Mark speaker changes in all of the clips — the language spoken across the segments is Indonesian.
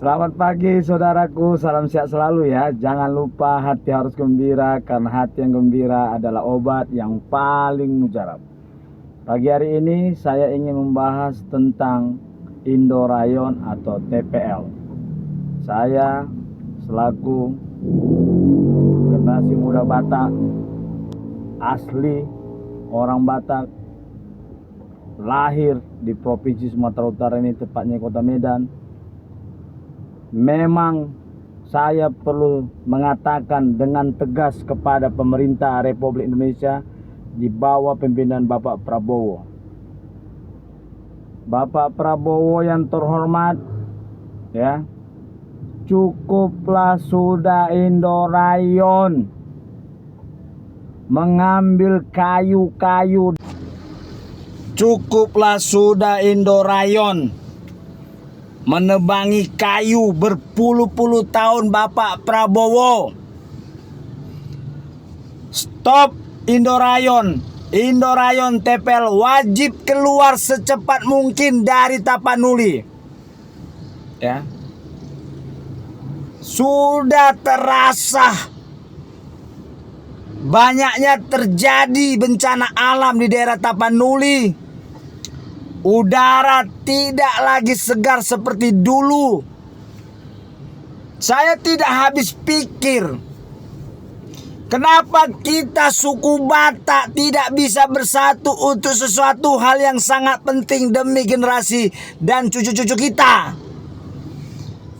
Speaker 1: Selamat pagi saudaraku, salam sehat selalu ya. Jangan lupa hati harus gembira, karena hati yang gembira adalah obat yang paling mujarab. Pagi hari ini saya ingin membahas tentang Indorayon atau TPL. Saya selaku generasi muda Batak, asli orang Batak, lahir di Provinsi Sumatera Utara ini, tepatnya Kota Medan. Memang saya perlu mengatakan dengan tegas kepada pemerintah Republik Indonesia di bawah pimpinan Bapak Prabowo. Bapak Prabowo yang terhormat, ya, cukuplah sudah Indorayon mengambil kayu-kayu. Cukuplah sudah Indorayon menebangi kayu berpuluh-puluh tahun Bapak Prabowo. Stop Indorayon. Indorayon TPL wajib keluar secepat mungkin dari Tapanuli. Ya. Sudah terasa banyaknya terjadi bencana alam di daerah Tapanuli. Udara tidak lagi segar seperti dulu. Saya tidak habis pikir, kenapa kita suku Batak tidak bisa bersatu untuk sesuatu hal yang sangat penting demi generasi dan cucu-cucu kita.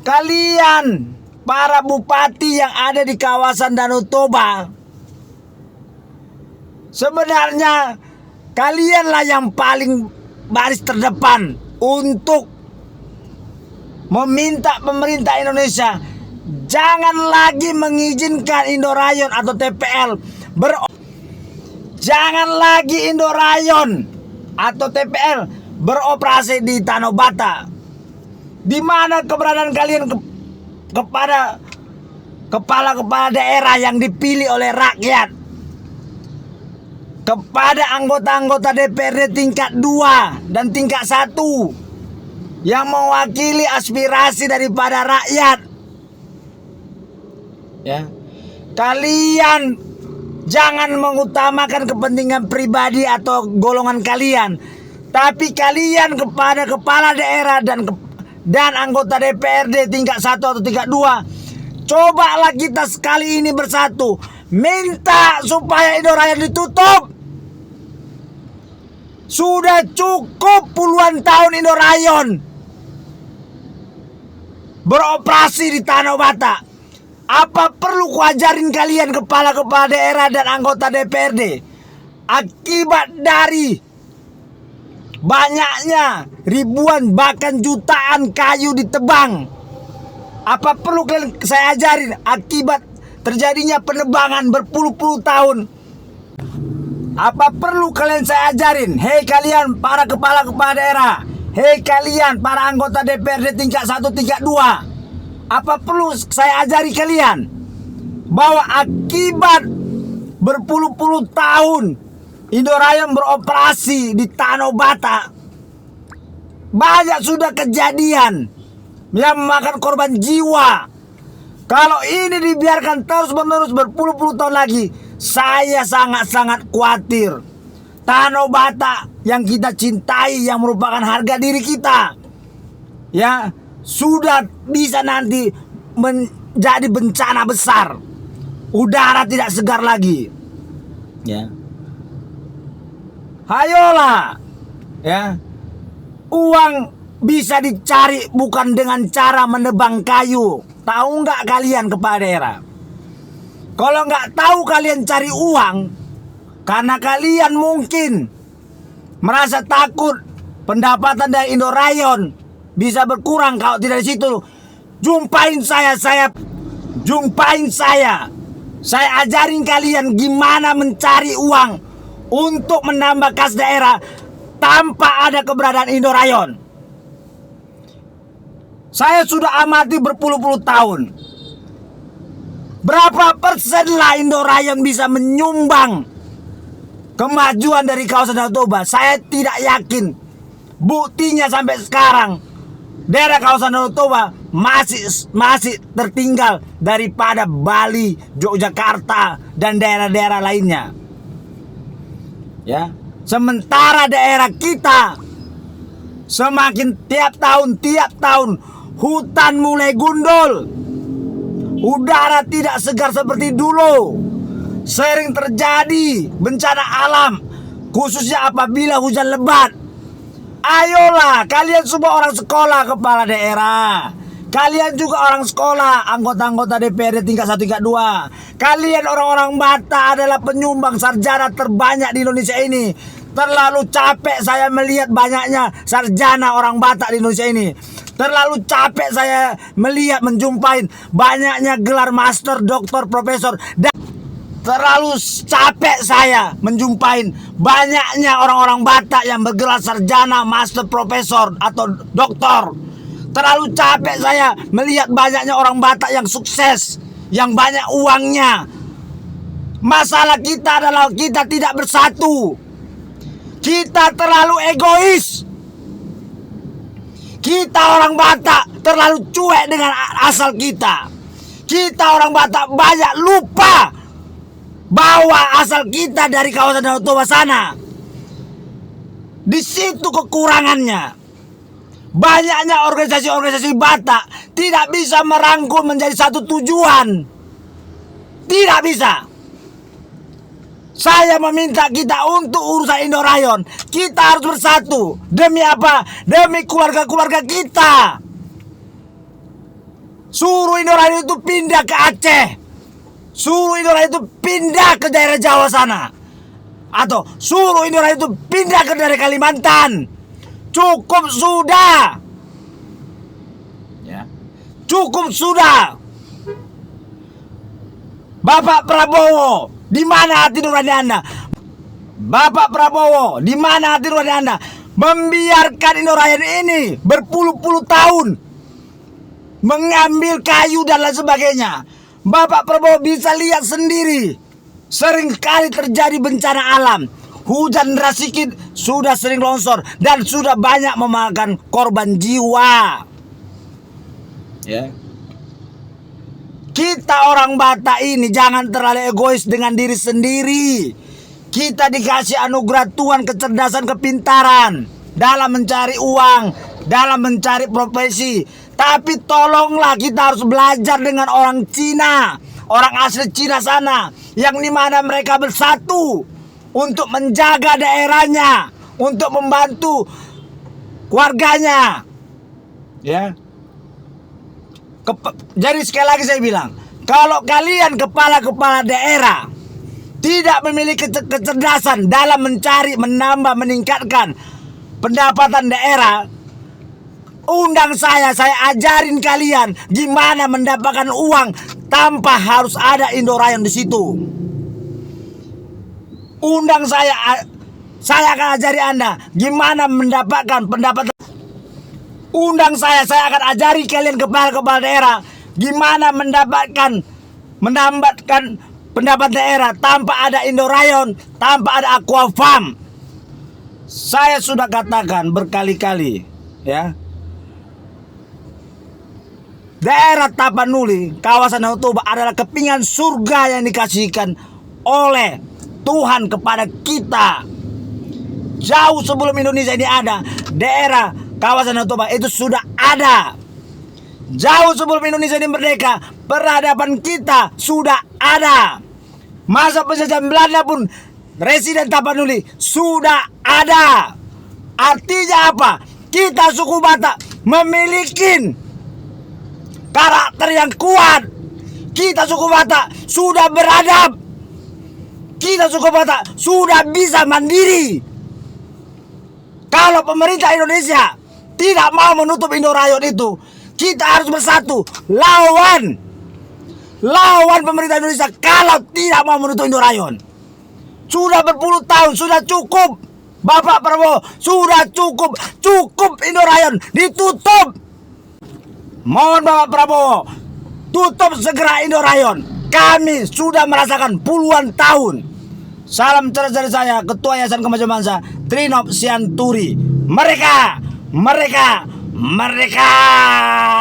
Speaker 1: Kalian, para bupati yang ada di kawasan Danau Toba, sebenarnya kalianlah yang paling baris terdepan untuk meminta pemerintah Indonesia jangan lagi mengizinkan Indorayon atau TPL jangan lagi Indorayon atau TPL beroperasi di Tanah Batak. Di mana keberadaan kalian kepada kepala-kepala daerah yang dipilih oleh rakyat, kepada anggota-anggota DPRD tingkat 2 dan tingkat 1 yang mewakili aspirasi daripada rakyat. Ya. Kalian jangan mengutamakan kepentingan pribadi atau golongan kalian, tapi kalian kepada kepala daerah dan anggota DPRD tingkat 1 atau tingkat 2, cobalah kita sekali ini bersatu minta supaya Indorayon ditutup. Sudah cukup puluhan tahun Indorayon beroperasi di Tanah Batak. Apa perlu kuajarin kalian kepala-kepala daerah dan anggota DPRD? Akibat dari banyaknya ribuan bahkan jutaan kayu ditebang, apa perlu kalian saya ajarin akibat terjadinya penebangan berpuluh-puluh tahun? Apa perlu kalian saya ajarin? Hei kalian para kepala-kepala daerah, hei kalian para anggota DPRD tingkat 1, tingkat 2, apa perlu saya ajari kalian bahwa akibat berpuluh-puluh tahun Indorayon beroperasi di Tanah Batak, banyak sudah kejadian yang memakan korban jiwa. Kalau ini dibiarkan terus-menerus berpuluh-puluh tahun lagi, saya sangat-sangat khawatir Tanah Batak yang kita cintai, yang merupakan harga diri kita, ya, sudah bisa nanti menjadi bencana besar. Udara tidak segar lagi. Ya. Hayolah, ya. Uang bisa dicari bukan dengan cara menebang kayu. Tahu nggak kalian kepala daerah? Kalau nggak tahu kalian cari uang karena kalian mungkin merasa takut pendapatan dari Indorayon bisa berkurang kalau tidak di situ, jumpain saya. Saya ajarin kalian gimana mencari uang untuk menambah kas daerah tanpa ada keberadaan Indorayon. Saya sudah amati berpuluh-puluh tahun. Berapa persen lah Indorayon bisa menyumbang kemajuan dari kawasan Danau Toba? Saya tidak yakin. Buktinya sampai sekarang daerah kawasan Danau Toba masih tertinggal daripada Bali, Yogyakarta, dan daerah-daerah lainnya. Ya, sementara daerah kita semakin tiap tahun hutan mulai gundul, udara tidak segar seperti dulu, sering terjadi bencana alam, khususnya apabila hujan lebat. Ayolah, kalian semua orang sekolah, kepala daerah, kalian juga orang sekolah, anggota-anggota DPRD tingkat 1, tingkat 2. Kalian orang-orang Batak adalah penyumbang sarjana terbanyak di Indonesia ini. Terlalu capek saya melihat banyaknya sarjana orang Batak di Indonesia ini. Terlalu capek saya melihat menjumpai banyaknya gelar master, doktor, profesor. Dan terlalu capek saya menjumpai banyaknya orang-orang Batak yang bergelar sarjana, master, profesor, atau doktor. Terlalu capek saya melihat banyaknya orang Batak yang sukses, yang banyak uangnya. Masalah kita adalah kita tidak bersatu. Kita terlalu egois. Kita orang Batak terlalu cuek dengan asal kita. Kita orang Batak banyak lupa bahwa asal kita dari kawasan Danau Toba sana. Di situ kekurangannya. Banyaknya organisasi-organisasi Batak tidak bisa merangkul menjadi satu tujuan. Tidak bisa. Saya meminta kita untuk urusan Indorayon, kita harus bersatu. Demi apa? Demi keluarga-keluarga kita. Suruh Indorayon itu pindah ke Aceh. Suruh Indorayon itu pindah ke daerah Jawa sana. Atau suruh Indorayon itu pindah ke daerah Kalimantan. Cukup sudah. Ya. Cukup sudah. Bapak Prabowo, di mana hati nurani Anda? Bapak Prabowo, di mana hati nurani Anda? Membiarkan Indorayon ini berpuluh-puluh tahun mengambil kayu dan lain sebagainya. Bapak Prabowo bisa lihat sendiri, sering kali terjadi bencana alam. Hujan deras sedikit sudah sering longsor dan sudah banyak memakan korban jiwa. Ya. Kita orang Batak ini jangan terlalu egois dengan diri sendiri. Kita dikasih anugerah Tuhan kecerdasan, kepintaran dalam mencari uang, dalam mencari profesi. Tapi tolonglah kita harus belajar dengan orang Cina, orang asli Cina sana, yang dimana mereka bersatu untuk menjaga daerahnya, untuk membantu warganya. Ya. Jadi sekali lagi saya bilang, kalau kalian kepala-kepala daerah tidak memiliki kecerdasan dalam mencari, menambah, meningkatkan pendapatan daerah, undang saya ajarin kalian gimana mendapatkan uang tanpa harus ada Indorayon di situ. Undang saya akan ajari Anda gimana mendapatkan pendapatan. Undang saya akan ajari kalian kepala-kepala daerah gimana menambahkan pendapat daerah tanpa ada Indorayon, tanpa ada Aqua Farm. Saya sudah katakan berkali-kali, ya. Daerah Tapanuli, kawasan Danau Toba adalah kepingan surga yang dikasihkan oleh Tuhan kepada kita. Jauh sebelum Indonesia ini ada, daerah kawasan Danau Toba itu sudah ada. Jauh sebelum Indonesia ini merdeka, peradaban kita sudah ada. Masa penjajahan Belanda pun residen Tapanuli sudah ada. Artinya apa? Kita suku Batak memiliki karakter yang kuat. Kita suku Batak sudah beradab. Kita suku Batak sudah bisa mandiri. Kalau pemerintah Indonesia tidak mau menutup Indorayon itu, kita harus bersatu lawan pemerintah Indonesia kalau tidak mau menutup Indorayon. Sudah berpuluh tahun, sudah cukup. Bapak Prabowo, sudah cukup Indorayon ditutup. Mohon Bapak Prabowo, tutup segera Indorayon. Kami sudah merasakan puluhan tahun. Salam cerdas dari saya, Ketua Yayasan Kemajuan Bangsa, Trinop Sianturi. Mereka Merdeka!